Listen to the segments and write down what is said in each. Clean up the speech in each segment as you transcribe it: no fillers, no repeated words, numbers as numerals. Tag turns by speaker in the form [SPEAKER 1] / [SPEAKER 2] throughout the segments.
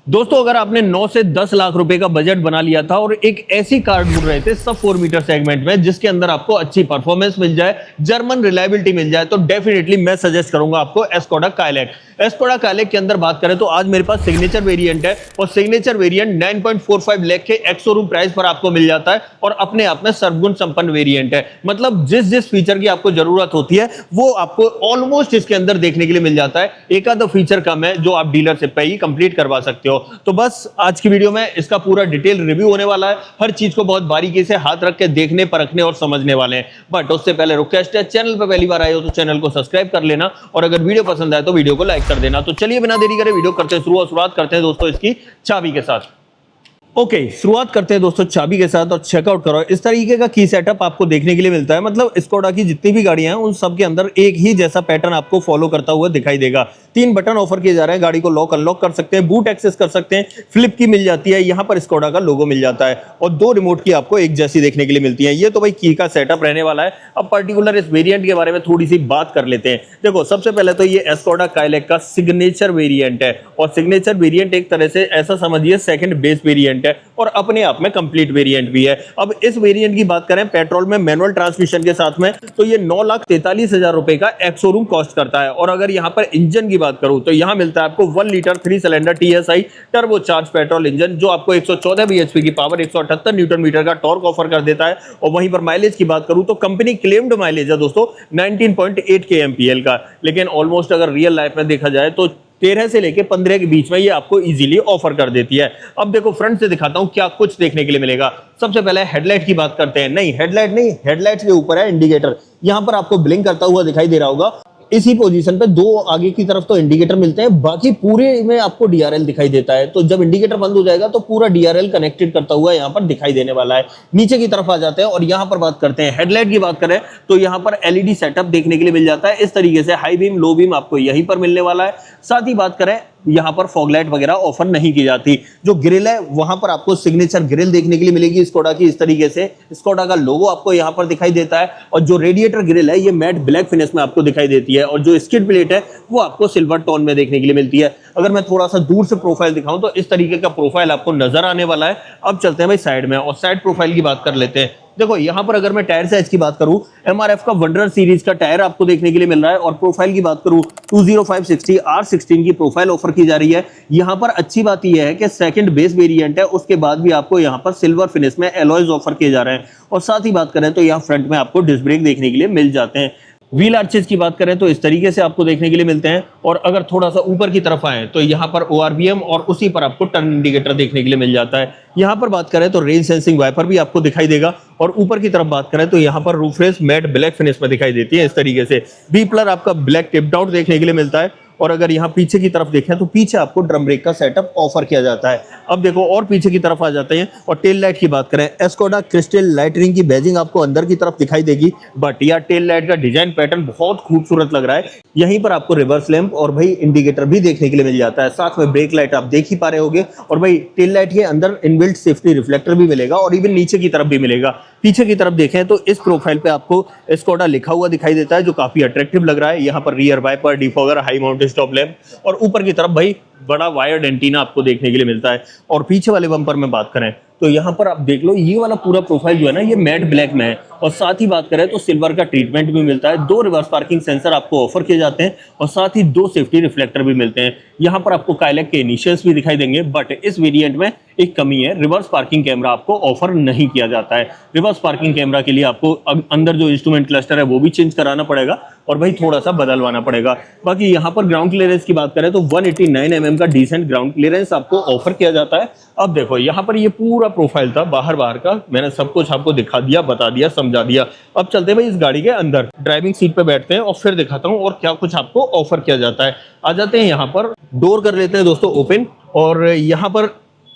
[SPEAKER 1] दोस्तों अगर आपने 9 से 10 लाख रुपए का बजट बना लिया था और एक ऐसी कार ढूंढ रहे थे सब 4 मीटर सेगमेंट में जिसके अंदर आपको अच्छी परफॉर्मेंस मिल जाए, जर्मन रिलायबिलिटी मिल जाए, तो डेफिनेटली मैं सजेस्ट करूंगा आपको एस्कोडा काइलैक। एस्कोडा काइलैक के अंदर बात करें तो आज मेरे पास सिग्नेचर वेरिएंट है और सिग्नेचर वेरिएंट 9.45 लाख के एक्स शोरूम प्राइस पर आपको मिल जाता है और अपने आप में सर्वगुण संपन्न वेरिएंट है। मतलब जिस जिस फीचर की आपको जरूरत होती है वो आपको ऑलमोस्ट इसके अंदर देखने के लिए मिल जाता है। एक आधा फीचर कम है जो आप डीलर से पे ही कंप्लीट करवा सकते हो। तो बस आज की वीडियो में इसका पूरा डिटेल रिव्यू होने वाला है। हर चीज को बहुत बारीकी से हाथ रख के देखने परखने और समझने वाले हैं। बट उससे पहले रिक्वेस्ट है, चैनल पर पहली बार आए हो तो चैनल को सब्सक्राइब कर लेना और अगर वीडियो पसंद आए तो वीडियो को लाइक कर देना। तो चलिए बिना देरी करे वीडियो करते हैं शुरुआत करते हैं दोस्तों इसकी चाबी के साथ। ओके, शुरुआत करते हैं दोस्तों चाबी के साथ और चेकआउट करो। इस तरीके का की सेटअप आपको देखने के लिए मिलता है। मतलब स्कोडा की जितनी भी गाड़ियां हैं उन सब के अंदर एक ही जैसा पैटर्न आपको फॉलो करता हुआ दिखाई देगा। 3 बटन ऑफर किए जा रहे हैं, गाड़ी को लॉक अनलॉक कर सकते हैं, बूट एक्सेस कर सकते हैं, फ्लिप की मिल जाती है, यहाँ पर स्कोडा का लोगो मिल जाता है और 2 रिमोट की आपको एक जैसी देखने के लिए मिलती है। ये तो भाई की का सेटअप रहने वाला है। अब पर्टिकुलर इस वेरिएंट के बारे में थोड़ी सी बात कर लेते हैं। देखो सबसे पहले तो ये एस्कोडा काइलैक का सिग्नेचर वेरिएंट है और सिग्नेचर वेरिएंट एक तरह से ऐसा समझिए सेकंड बेस वेरिएंट है और अपने आप में कंप्लीट वेरिएंट भी है। अब इस वेरिएंट की बात करें पेट्रोल में मैनुअल ट्रांसमिशन के साथ में तो ये 9,43,000 रुपए का एक्स शोरूम कॉस्ट करता है। और अगर यहां पर इंजन की बात करूं तो यहां मिलता है आपको 1 litre 3 cylinder TSI turbo charge petrol engine जो आपको 114 bhp की पावर 178 न्यूटन मीटर का टॉर्क ऑफर कर देता है। और वहीं पर माइलेज की बात करूं तो कंपनी क्लेम्ड माइलेज है दोस्तों 19.8 kmpl का, लेकिन ऑलमोस्ट अगर रियल लाइफ में देखा जाए तो 13 से लेके 15 के बीच में ये आपको इजीली ऑफर कर देती है। अब देखो फ्रंट से दिखाता हूं क्या कुछ देखने के लिए मिलेगा। सबसे पहले हेडलाइट की बात करते हैं। नहीं हेडलाइट नहीं, हेडलाइट के ऊपर है इंडिकेटर। यहां पर आपको ब्लिंक करता हुआ दिखाई दे रहा होगा। इसी पोजीशन पे 2 आगे की तरफ तो इंडिकेटर मिलते हैं, बाकी पूरे में आपको DRL दिखाई देता है। तो जब इंडिकेटर बंद हो जाएगा तो पूरा DRL कनेक्टेड करता हुआ यहाँ पर दिखाई देने वाला है। नीचे की तरफ आ जाते हैं और यहाँ पर बात करते हैं हेडलाइट की बात करें तो यहाँ पर LED सेटअप देखने के लिए मिल जाता है। इस तरीके से हाई बीम लो बीम आपको यहीं पर मिलने वाला है। साथ ही बात करें यहाँ पर फॉगलाइट वगैरह ऑफर नहीं की जाती। जो ग्रिल है वहां पर आपको सिग्नेचर ग्रिल देखने के लिए मिलेगी स्कोडा की। इस तरीके से स्कोडा का लोगो आपको यहाँ पर दिखाई देता है और जो रेडिएटर ग्रिल है ये मैट ब्लैक फिनिश में आपको दिखाई देती है और जो स्किड प्लेट है वो आपको सिल्वर टोन में देखने के लिए मिलती है। अगर मैं थोड़ा सा दूर से प्रोफाइल दिखाऊं तो इस तरीके का प्रोफाइल आपको नजर आने वाला है। अब चलते हैं भाई साइड में और साइड प्रोफाइल की बात कर लेते हैं। देखो यहाँ पर अगर मैं टायर साइज की बात करूं MRF का वंडर सीरीज का टायर आपको देखने के लिए मिल रहा है और प्रोफाइल की बात करूं 205/60 R16 की प्रोफाइल ऑफर की जा रही है। यहाँ पर अच्छी बात यह है कि सेकंड बेस वेरिएंट है, उसके बाद भी आपको यहाँ पर सिल्वर फिनिश में एलॉयज ऑफर किए जा रहे हैं। और साथ ही बात करें तो यहाँ फ्रंट में आपको डिस्क ब्रेक देखने के लिए मिल जाते हैं। व्हील आर्चेस की बात करें तो इस तरीके से आपको देखने के लिए मिलते हैं और अगर थोड़ा सा ऊपर की तरफ आए तो यहाँ पर ORVM और उसी पर आपको टर्न इंडिकेटर देखने के लिए मिल जाता है। यहाँ पर बात करें तो रेन सेंसिंग वाइपर भी आपको दिखाई देगा और ऊपर की तरफ बात करें तो यहाँ पर roof rails matte black finish में दिखाई देती है। इस तरीके से बी प्लर आपका ब्लैक टिप्ड आउट देखने के लिए मिलता है। और अगर यहाँ पीछे की तरफ देखें तो पीछे आपको ड्रम ब्रेक का सेटअप ऑफर किया जाता है। अब देखो और पीछे की तरफ आ जाते हैं और टेल लाइट की बात करें एस्कोडा क्रिस्टल लाइटनिंग की बैजिंग आपको अंदर की तरफ दिखाई देगी। बट यार टेल लाइट का डिजाइन पैटर्न बहुत खूबसूरत लग रहा है। यहीं पर आपको रिवर्स लैंप और भाई इंडिकेटर भी देखने के लिए मिल जाता है। साथ में ब्रेक लाइट आप देख ही पा रहे होगे और भाई टेल लाइट के अंदर इनबिल्ट सेफ्टी रिफ्लेक्टर भी मिलेगा और इवन नीचे की तरफ भी मिलेगा। पीछे की तरफ देखें तो इस प्रोफाइल पे आपको एस्कोडा लिखा हुआ दिखाई देता है जो काफी अट्रैक्टिव लग रहा है। यहाँ पर rear wiper, defogger, high mounted stop lamp और ऊपर की तरफ भाई बड़ा वायर्ड एंटीना आपको देखने के लिए मिलता है। और पीछे वाले बम्पर में बात करें तो यहाँ पर आप देख लो ये वाला पूरा प्रोफाइल जो है ना ये मैट ब्लैक में है और साथ ही बात करें तो सिल्वर का ट्रीटमेंट भी मिलता है। 2 रिवर्स पार्किंग सेंसर आपको ऑफर किए जाते हैं और साथ ही 2 सेफ्टी रिफ्लेक्टर भी मिलते हैं। यहाँ पर आपको काइलैक के इनिशियल्स भी दिखाई देंगे। बट इस वेरिएंट में एक कमी है, रिवर्स पार्किंग कैमरा आपको ऑफर नहीं किया जाता है। रिवर्स पार्किंग कैमरा के लिए आपको अंदर जो इंस्ट्रूमेंट क्लस्टर है वो भी चेंज कराना पड़ेगा और भाई थोड़ा सा बदलवाना पड़ेगा। बाकी यहाँ पर ग्राउंड क्लियरेंस की बात करें तो 189 mm का डिसेंट ग्राउंड क्लियरेंस आपको ऑफर किया जाता है। अब देखो यहाँ पर ये पूरा प्रोफाइल था बाहर का, मैंने सब कुछ आपको दिखा दिया, बता दिया, समझा दिया। अब चलते हैं भाई इस गाड़ी के अंदर, ड्राइविंग सीट पे बैठते हैं और फिर दिखाता हूँ और क्या कुछ आपको ऑफर किया जाता है। आ जाते हैं यहाँ पर, डोर कर लेते हैं दोस्तों ओपन और यहाँ पर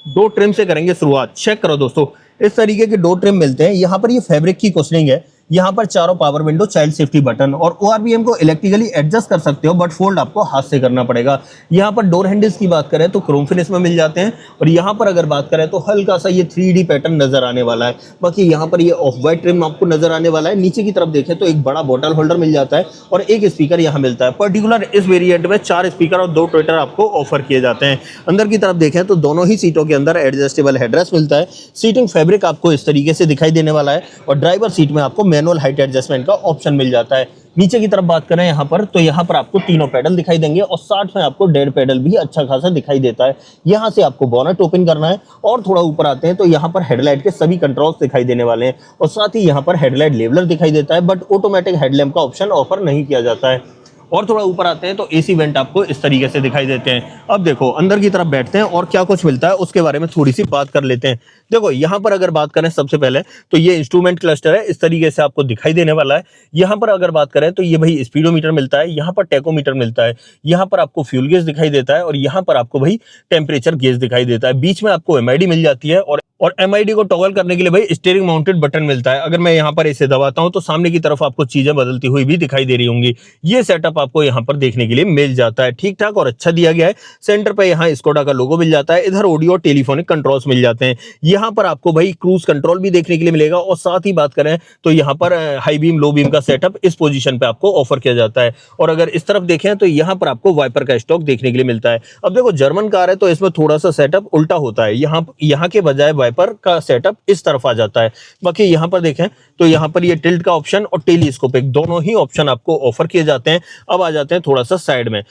[SPEAKER 1] 2 ट्रिम से करेंगे शुरुआत। चेक करो दोस्तों इस तरीके के 2 ट्रिम मिलते हैं। यहाँ पर ये फैब्रिक की कुशनिंग है, यहाँ पर चारों power window, child safety button, और ORVM को इलेक्ट्रिकली एडजस्ट कर सकते हो, बट फोल्ड आपको हाथ से करना पड़ेगा। यहाँ पर डोर हैंडल्स की बात करें तो क्रोम फिनिश में मिल जाते हैं, और यहाँ पर अगर बात करें तो हल्का सा ये 3D पैटर्न नजर आने वाला है। बाकी यहाँ पर ये ऑफ वाइट ट्रिम आपको नजर आने वाला है। नीचे की तरफ देखें तो एक बड़ा बॉटल होल्डर मिल जाता है और एक स्पीकर यहाँ मिलता है। पर्टिकुलर इस वेरिएंट में 4 स्पीकर और 2 ट्विटर आपको ऑफर किए जाते हैं। अंदर की तरफ देखें तो दोनों ही सीटों के अंदर एडजस्टेबल हेडरेस्ट मिलता है। सीटिंग फैब्रिक आपको इस तरीके से दिखाई देने वाला है, और ड्राइवर सीट में आपको मैनुअल हाइट एडजस्टमेंट का ऑप्शन मिल जाता है। नीचे की तरफ बात करें यहाँ पर, तो यहाँ पर आपको तीनों पेडल दिखाई देंगे, और साथ में आपको डेड पेडल भी अच्छा खासा दिखाई देता है। यहाँ से आपको बोनट ओपन करना है, और थोड़ा ऊपर आते हैं तो यहाँ पर हेडलाइट के सभी कंट्रोल्स दिखाई देने वाले हैं, और साथ ही यहाँ पर हेडलाइट लेवलर दिखाई देता है, बट ऑटोमेटिक हेडलैम्प का ऑप्शन ऑफर नहीं किया जाता है। और थोड़ा ऊपर आते हैं तो AC वेंट आपको इस तरीके से दिखाई देते हैं। अब देखो अंदर की तरफ बैठते हैं और क्या कुछ मिलता है उसके बारे में थोड़ी सी बात कर लेते हैं। देखो यहाँ पर अगर बात करें सबसे पहले तो ये इंस्ट्रूमेंट क्लस्टर है, इस तरीके से आपको दिखाई देने वाला है। यहाँ पर अगर बात करें तो ये भाई स्पीडोमीटर मिलता है, यहाँ पर टेकोमीटर मिलता है, यहाँ पर आपको फ्यूल गेज दिखाई देता है, और यहाँ पर आपको भाई टेम्परेचर गेज दिखाई देता है। बीच में आपको MID मिल जाती है, और MID को टॉगल करने के लिए भाई स्टीयरिंग माउंटेड बटन मिलता है। अगर मैं यहाँ पर इसे दबाता हूँ तो सामने की तरफ आपको चीजें बदलती हुई भी दिखाई दे रही होंगी। ये सेटअप आपको यहाँ पर देखने के लिए मिल जाता है, ठीक ठाक और अच्छा दिया गया है। सेंटर पे यहाँ स्कोडा का लोगो मिल जाता है। इधर ऑडियो टेलीफोनिक कंट्रोल्स मिल जाते हैं। यहाँ पर आपको भाई क्रूज कंट्रोल भी देखने के लिए मिलेगा, और साथ ही बात करें तो यहाँ पर हाई बीम लो बीम का सेटअप इस पोजीशन पे आपको ऑफर किया जाता है। और अगर इस तरफ देखें तो यहाँ पर आपको वाइपर का स्टॉक देखने के लिए मिलता है। अब देखो जर्मन कार है तो इसमें थोड़ा सा सेटअप उल्टा होता है, यहाँ के बजाय वाइपर का सेटअप इस तरफ आ जाता है। बाकी यहाँ पर देखें तो यहाँ पर ये टिल्ट का ऑप्शन और टेलीस्कोपिक दोनों ही ऑप्शन आपको ऑफर किए जाते हैं। अब आ जाते हैं थोड़ा सा साइड में।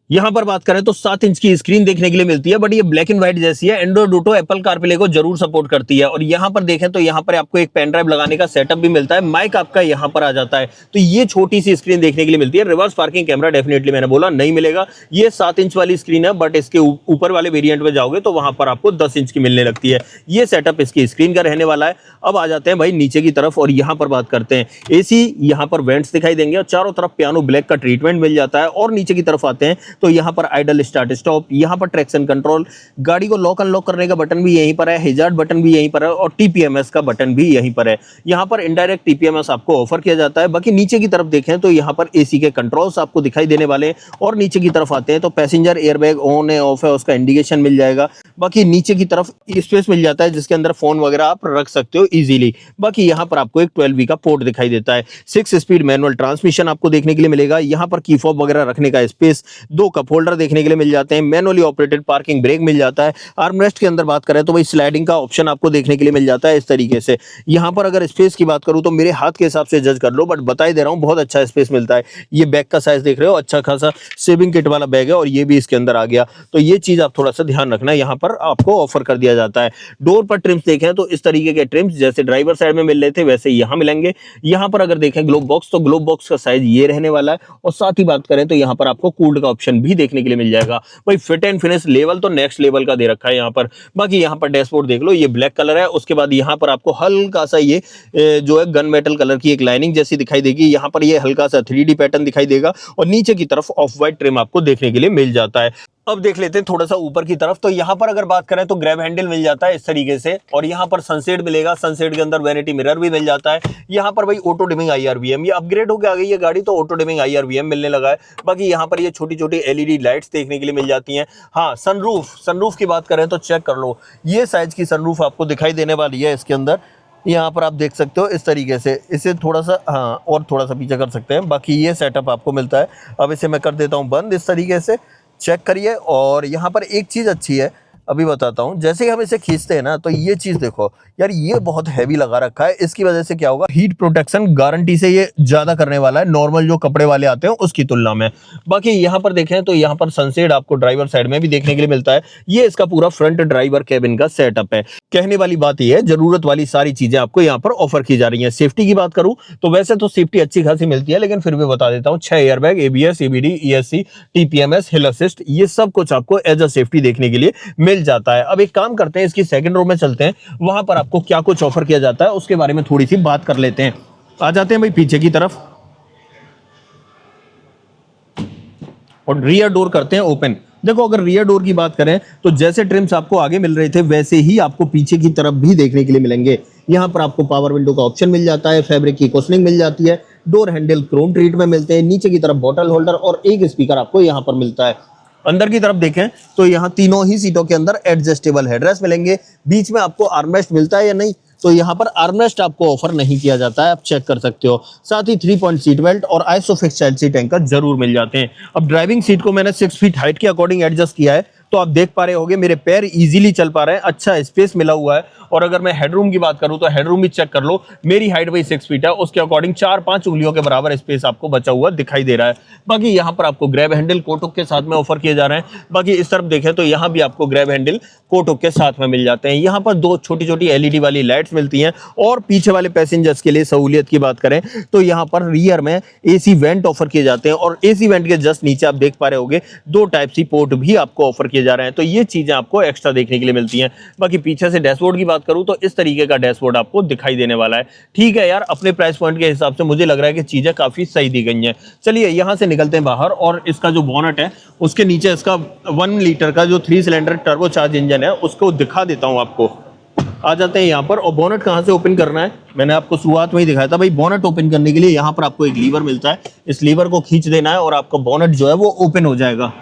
[SPEAKER 1] यहाँ पर बात करें तो 7 इंच की स्क्रीन देखने के लिए मिलती है, बट ये ब्लैक एंड व्हाइट जैसी है। एंड्रॉइड ऑटो एप्पल कारप्ले को जरूर सपोर्ट करती है। और यहाँ पर देखें तो यहाँ पर आपको एक पेन ड्राइव लगाने का सेटअप भी मिलता है। माइक आपका यहाँ पर आ जाता है, तो ये छोटी सी स्क्रीन देखने के लिए मिलती है। रिवर्स पार्किंग कैमरा डेफिनेटली मैंने बोला नहीं मिलेगा। ये 7 इंच वाली स्क्रीन है, बट इसके ऊपर वाले वेरियंट में जाओगे तो वहां पर आपको 10 इंच की मिलने लगती है। ये सेटअप इसकी स्क्रीन का रहने वाला है। अब आ जाते हैं भाई नीचे की तरफ, और यहाँ पर बात करते हैं AC। यहाँ पर वेंट्स दिखाई देंगे, और चारों तरफ पियानो ब्लैक का ट्रीटमेंट मिल जाता है। और नीचे की तरफ आते हैं तो यहाँ पर आइडल स्टार्ट स्टॉप, यहाँ पर ट्रैक्शन कंट्रोल, गाड़ी को लॉक अनलॉक करने का बटन भी यहीं पर है, हैजार्ड बटन भी यहीं पर है, और TPMS का बटन भी यहीं पर है। यहाँ पर इनडायरेक्ट TPMS आपको ऑफर किया जाता है। बाकी नीचे की तरफ देखें तो यहाँ पर AC के कंट्रोल्स आपको दिखाई देने वाले हैं। और नीचे की तरफ आते हैं तो पैसेंजर एयरबैग ऑन है ऑफ है उसका इंडिकेशन मिल जाएगा। बाकी नीचे की तरफ स्पेस मिल जाता है जिसके अंदर फोन वगैरह आप रख सकते हो इजीली। बाकी यहाँ पर आपको एक 12V का पोर्ट दिखाई देता है। 6 स्पीड मैनुअल ट्रांसमिशन आपको देखने के लिए मिलेगा। यहाँ पर की फॉब वगैरह रखने का स्पेस, 2 कप होल्डर देखने के लिए मिल जाते हैं। मैनुअली ऑपरेटेड पार्किंग ब्रेक मिल जाता है। आर्मरेस्ट के अंदर बात करें तो भाई स्लाइडिंग का ऑप्शन आपको देखने के लिए मिल जाता है इस तरीके से। यहाँ पर अगर स्पेस की बात करूँ तो मेरे हाथ के हिसाब से जज कर लो, बट बता ही दे रहा हूँ बहुत अच्छा स्पेस मिलता है। ये बैग का साइज देख रहे हो, अच्छा खासा सेविंग किट वाला बैग है, और ये भी इसके अंदर आ गया। तो ये चीज आप थोड़ा सा ध्यान रखना, यहाँ पर आपको ऑफर कर दिया जाता है। डोर पर ट्रिम्स देखें तो इस तरीके के ट्रिम्स जैसे ड्राइवर साइड में मिल रहे थे वैसे यहाँ मिलेंगे। यहाँ पर अगर देखें ग्लोब बॉक्स, तो ग्लोब बॉक्स का साइज ये रहने वाला है। और साथ ही बात करें तो यहाँ पर आपको कूल्ड का ऑप्शन भी देखने के लिए मिल जाएगा। भाई फिट एंड फिनिश लेवल तो नेक्स्ट लेवल का दे रखा है यहाँ पर। बाकी यहाँ पर डैशबोर्ड देख लो, ये ब्लैक कलर है। उसके बाद यहाँ पर आपको हल्का सा ये जो है गन मेटल कलर की एक लाइनिंग जैसी दिखाई देगी। यहाँ पर ये हल्का सा 3D पैटर्न दिखाई देगा, और नीचे की तरफ ऑफ व्हाइट ट्रिम आपको देखने के लिए मिल जाता है। अब देख लेते हैं थोड़ा सा ऊपर की तरफ, तो यहाँ पर अगर बात करें तो ग्रैब हैंडल मिल जाता है इस तरीके से, और यहाँ पर सनसेट मिलेगा। सनसेट के अंदर वैनिटी मिरर भी मिल जाता है। यहाँ पर भाई ऑटो डिमिंग IRVM, ये अपग्रेड होकर आ गई है गाड़ी, तो ऑटो डिमिंग IRVM मिलने लगा है। बाकी यहाँ पर ये छोटी छोटी LED लाइट्स देखने के लिए मिल जाती हैं। हाँ, सनरूफ की बात करें तो चेक कर लो, ये साइज की सनरूफ आपको दिखाई देने वाली है इसके अंदर। यहाँ पर आप देख सकते हो इस तरीके से, इसे थोड़ा सा हाँ और थोड़ा सा पीछे कर सकते हैं। बाकी ये सेटअप आपको मिलता है। अब इसे मैं कर देता हूँ बंद इस तरीके से, चेक करिए। और यहाँ पर एक चीज़ अच्छी है, अभी बताता हूँ। जैसे ही हम इसे खींचते हैं ना, तो ये चीज़ देखो यार, ये बहुत हैवी लगा रखा है। इसकी वजह से क्या होगा, हीट प्रोटेक्शन गारंटी से ये ज़्यादा करने वाला है नॉर्मल जो कपड़े वाले आते हैं उसकी तुलना में। बाकी यहाँ पर देखें तो यहाँ पर सनसेट आपको ड्राइवर साइड में भी देखने के लिए मिलता है। ये इसका पूरा फ्रंट ड्राइवर कैबिन का सेटअप है। कहने वाली बात ये है, जरूरत वाली सारी चीज़ें आपको यहाँ पर ऑफर की जा रही हैं। सेफ्टी की बात करूँ तो वैसे तो सेफ्टी अच्छी खासी मिलती है, लेकिन फिर भी बता देता हूँ, 6 airbag, ABS, ABD, ESC, TPMS, हिल असिस्ट, ये सब कुछ आपको एज अ सेफ्टी देखने के लिए मिल जाता है। अब एक काम करते हैं, इसकी सेकंड रो में चलते हैं, वहां पर आपको क्या कुछ ऑफर किया जाता है उसके बारे में थोड़ी सी बात कर लेते हैं। आ जाते हैं भाई पीछे की तरफ, और रियर डोर करते हैं ओपन। देखो अगर रियर डोर की बात करें तो जैसे ट्रिम्स आपको आगे मिल रहे थे वैसे ही आपको पीछे की तरफ भी देखने के लिए मिलेंगे। यहाँ पर आपको पावर विंडो का ऑप्शन मिल जाता है, फैब्रिक की कुशनिंग मिल जाती है, डोर हैंडल क्रोम ट्रीट में मिलते हैं, नीचे की तरफ बॉटल होल्डर और एक स्पीकर आपको यहाँ पर मिलता है। अंदर की तरफ देखें तो यहाँ तीनों ही सीटों के अंदर एडजस्टेबल हेडरेस्ट मिलेंगे। बीच में आपको आर्मरेस्ट मिलता है या नहीं, तो यहाँ पर आर्मरेस्ट आपको ऑफर नहीं किया जाता है, आप चेक कर सकते हो। साथ ही 3 पॉइंट सीट बेल्ट और आइसोफिक्स चाइल्ड सीट एंकर जरूर मिल जाते हैं। अब ड्राइविंग सीट को मैंने 6 फीट हाइट के अकॉर्डिंग एडजस्ट किया है, तो आप देख पा रहे होंगे मेरे पैर इजीली चल पा रहे हैं, अच्छा स्पेस मिला हुआ है। और अगर मैं हेडरूम की बात करूं तो हेडरूम भी चेक कर लो, मेरी हाइट वही 6 फीट है, उसके अकॉर्डिंग 4-5 उंगलियों के बराबर स्पेस आपको बचा हुआ दिखाई दे रहा है। बाकी यहाँ पर आपको ग्रैब हैंडल कोटुक के साथ में ऑफर किए जा रहे हैं। बाकी इस तरफ देखें तो यहाँ भी आपको ग्रैब हैंडल कोटुक के साथ में मिल जाते हैं। यहाँ पर 2 छोटी छोटी एलईडी वाली लाइट्स मिलती हैं। और पीछे वाले पैसेंजर्स के लिए सहूलियत की बात करें तो यहाँ पर रियर में एसी वेंट ऑफर किए जाते हैं, और एसी वेंट के जस्ट नीचे आप देख पा रहे होंगे 2 टाइप सी पोर्ट भी आपको ऑफर किए जा रहे हैं। तो ये चीजें आपको एक्स्ट्रा देखने के लिए मिलती हैं। बाकी पीछे से डैशबोर्ड की बात करूं तो इस तरीके का डैशबोर्ड आपको दिखाई देने वाला है। ठीक है यार, अपने प्राइस पॉइंट के हिसाब से मुझे लग रहा है कि चीजें काफी सही दी गई हैं। चलिए यहां से निकलते हैं बाहर, और इसका जो बोनट है उसके नीचे इसका 1 लीटर का जो 3 सिलेंडर टर्बोचार्ज इंजन है उसको दिखा देता हूं आपको। आ जाते हैं यहाँ पर, और बोनट कहाँ से ओपन करना है मैंने आपको शुरुआत में ही दिखाया था भाई। बोनट ओपन करने के लिए यहाँ पर आपको एक लीवर मिलता है, इस लीवर को खींच देना है और आपका बोनट जो है वो ओपन हो जाएगा।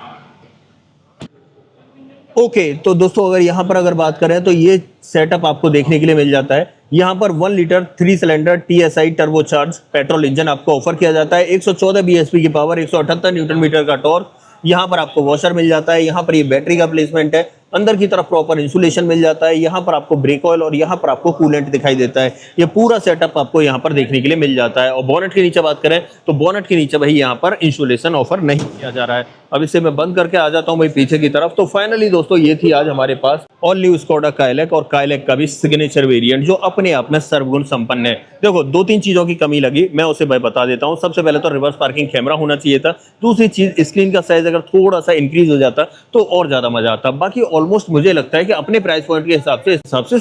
[SPEAKER 1] ओके तो दोस्तों अगर बात करें तो ये सेटअप आपको देखने के लिए मिल जाता है। यहाँ पर 1 litre 3 cylinder TSI turbocharge petrol engine आपको ऑफर किया जाता है। 114 bhp की पावर, 178 न्यूटन मीटर का टॉर्क। यहाँ पर आपको वॉशर मिल जाता है, यहाँ पर ये बैटरी का प्लेसमेंट है, अंदर की तरफ प्रॉपर इंसुलेशन मिल जाता है, यहाँ पर आपको ब्रेक ऑयल और यहाँ पर आपको कूलेंट दिखाई देता है। ये पूरा सेटअप आपको यहाँ पर देखने के लिए मिल जाता है। और बोनट के नीचे बात करें तो बोनट के नीचे भाई यहाँ पर इंसुलेशन ऑफर नहीं किया जा रहा है। अब इसे मैं बंद करके आ जाता हूँ भाई पीछे की तरफ। तो फाइनली दोस्तों ये थी आज हमारे पास ऑल न्यू स्कोडा काइलैक, और काइलैक का भी सिग्नेचर वेरिएंट जो अपने आप में सर्वगुण संपन्न है। देखो 2-3 चीजों की कमी लगी, मैं उसे भाई बता देता हूँ। सबसे पहले तो रिवर्स पार्किंग कैमरा होना चाहिए था। दूसरी चीज स्क्रीन का साइज अगर थोड़ा सा इंक्रीज हो जाता तो और ज्यादा मजा आता। बाकी ऑलमोस्ट मुझे लगता है कि अपने प्राइस पॉइंट के हिसाब से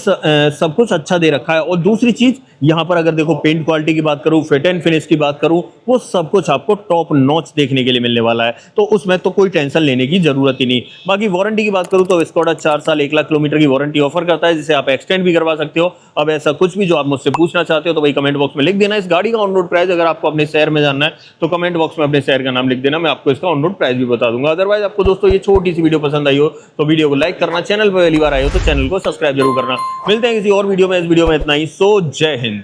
[SPEAKER 1] सब कुछ अच्छा दे रखा है। और दूसरी चीज यहाँ पर अगर देखो पेंट क्वालिटी की बात करूँ, फिट एंड फिनिश की बात करूँ, वो सब कुछ आपको टॉप नॉच देखने के लिए मिलने वाला है। तो उसमें तो कोई टेंशन लेने की जरूरत ही नहीं। बाकी वारंटी की बात करूँ तो स्कोडा 4 साल 1 लाख किलोमीटर की वारंटी ऑफर करता है, जिसे आप एक्सटेंड भी करवा सकते हो। अब ऐसा कुछ भी जो आप मुझसे पूछना चाहते हो तो भाई कमेंट बॉक्स में लिख देना। इस गाड़ी का ऑन रोड प्राइस अगर आपको अपने शहर में जानना है तो कमेंट बॉक्स में अपने शहर का नाम लिख देना, मैं आपको इसका ऑन रोड प्राइस भी बता दूंगा। अदरवाइज आपको दोस्तों ये छोटी सी वीडियो पसंद आई हो तो वीडियो को लाइक करना, चैनल पर पहली बार आए हो तो चैनल को सब्सक्राइब जरूर करना। मिलते हैं किसी और वीडियो में। इस वीडियो में इतना ही। सो जय हिंद।